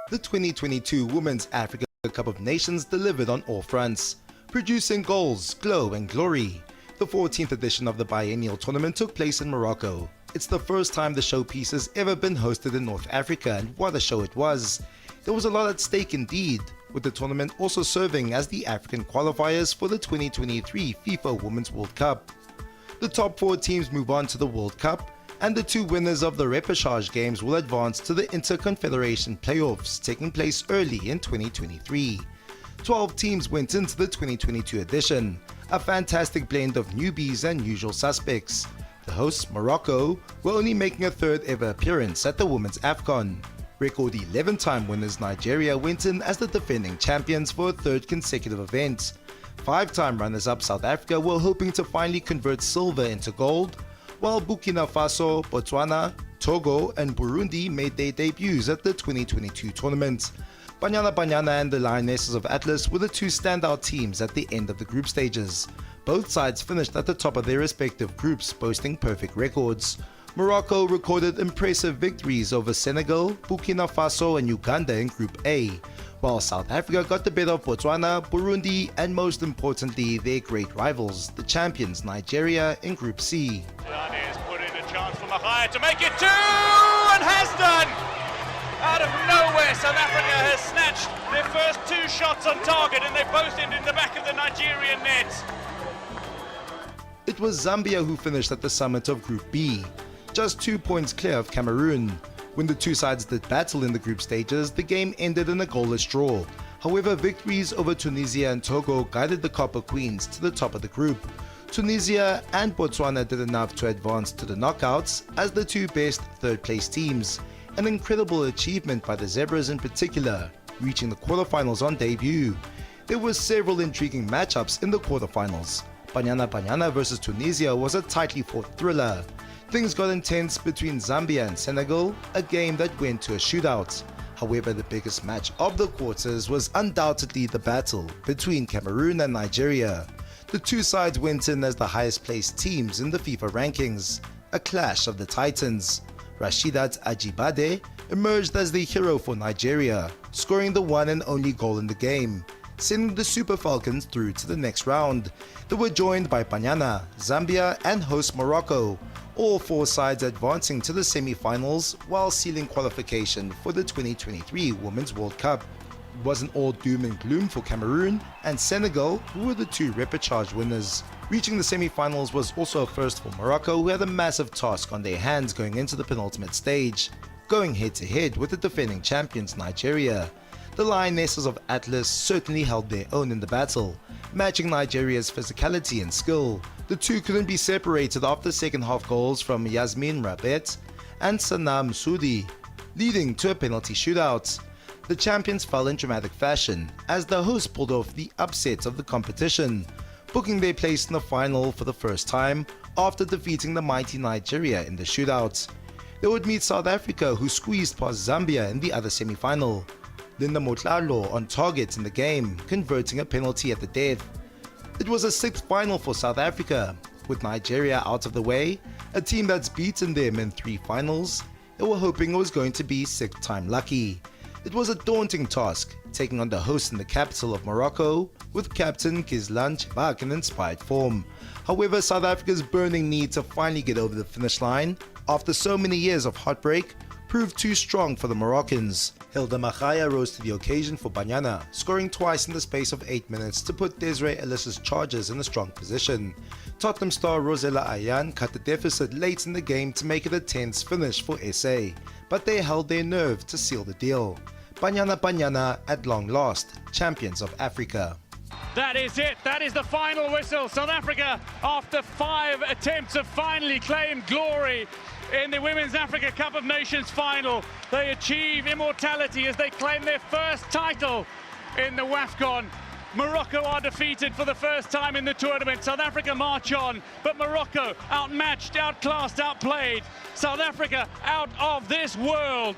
The 2022 Women's Africa Cup of Nations delivered on all fronts, producing goals, glow and glory. The 14th edition of the biennial tournament took place in Morocco. It's the first time the showpiece has ever been hosted in North Africa, and what a show it was. There was a lot at stake indeed, with the tournament also serving as the African qualifiers for the 2023 FIFA Women's World Cup. The top 4 teams move on to the World Cup, and the 2 winners of the repechage games will advance to the Interconfederation playoffs taking place early in 2023. 12 teams went into the 2022 edition, a fantastic blend of newbies and usual suspects. The hosts, Morocco, were only making a 3rd ever appearance at the Women's WAFCON. Record 11-time winners Nigeria went in as the defending champions for a 3rd consecutive event. 5-time runners-up South Africa were hoping to finally convert silver into gold, while Burkina Faso, Botswana, Togo and Burundi made their debuts at the 2022 tournament. Banyana and the Lionesses of Atlas were the 2 standout teams at the end of the group stages. Both sides finished at the top of their respective groups, boasting perfect records. Morocco recorded impressive victories over Senegal, Burkina Faso and Uganda in Group A, while South Africa got the better of Botswana, Burundi and most importantly their great rivals, the champions Nigeria in Group C. Has put in a chance for Mahaya to make it 2 and has done! Out of nowhere, South Africa has snatched their first 2 shots on target and they both ended in the back of the Nigerian net. It was Zambia who finished at the summit of Group B, just 2 points clear of Cameroon. When the 2 sides did battle in the group stages, the game ended in a goalless draw. However, victories over Tunisia and Togo guided the Copper Queens to the top of the group. Tunisia and Botswana did enough to advance to the knockouts as the 2 best 3rd place teams, an incredible achievement by the Zebras in particular, reaching the quarterfinals on debut. There were several intriguing matchups in the quarterfinals. Banyana versus Tunisia was a tightly fought thriller. Things got intense between Zambia and Senegal, a game that went to a shootout. However, the biggest match of the quarters was undoubtedly the battle between Cameroon and Nigeria. The 2 sides went in as the highest placed teams in the FIFA rankings, a clash of the titans. Rashidat Ajibade emerged as the hero for Nigeria, scoring the one and only goal in the game, sending the Super Falcons through to the next round. They were joined by Banyana, Zambia and host Morocco, all 4 sides advancing to the semi-finals while sealing qualification for the 2023 Women's World Cup. It wasn't all doom and gloom for Cameroon and Senegal, who were the 2 repechage winners. Reaching the semi-finals was also a first for Morocco, who had a massive task on their hands going into the penultimate stage, going head-to-head with the defending champions Nigeria. The Lionesses of Atlas certainly held their own in the battle, matching Nigeria's physicality and skill. The 2 couldn't be separated after second half goals from Yasmin Rabet and Sanam Sudi, leading to a penalty shootout. The champions fell in dramatic fashion as the hosts pulled off the upset of the competition, booking their place in the final for the first time after defeating the mighty Nigeria in the shootout. They would meet South Africa, who squeezed past Zambia in the other semi-final. Linda Motlalo on target in the game, converting a penalty at the death. It was a 6th final for South Africa, with Nigeria out of the way, a team that's beaten them in 3 finals. They were hoping it was going to be 6th time lucky. It was a daunting task, taking on the hosts in the capital of Morocco, with captain Gislan Chebak in inspired form. However, South Africa's burning need to finally get over the finish line, after so many years of heartbreak, proved too strong for the Moroccans. Hilda Mahaya rose to the occasion for Banyana, scoring twice in the space of 8 minutes to put Desiree Ellis's Chargers in a strong position. Tottenham star Rosella Ayan cut the deficit late in the game to make it a tense finish for SA, but they held their nerve to seal the deal. Banyana at long last, champions of Africa. That is it, that is the final whistle. South Africa, after 5 attempts, have finally claimed glory in the Women's Africa Cup of Nations final. They achieve immortality as they claim their first title in the WAFCON. Morocco are defeated for the first time in the tournament. South Africa march on, but Morocco outmatched, outclassed, outplayed. South Africa out of this world.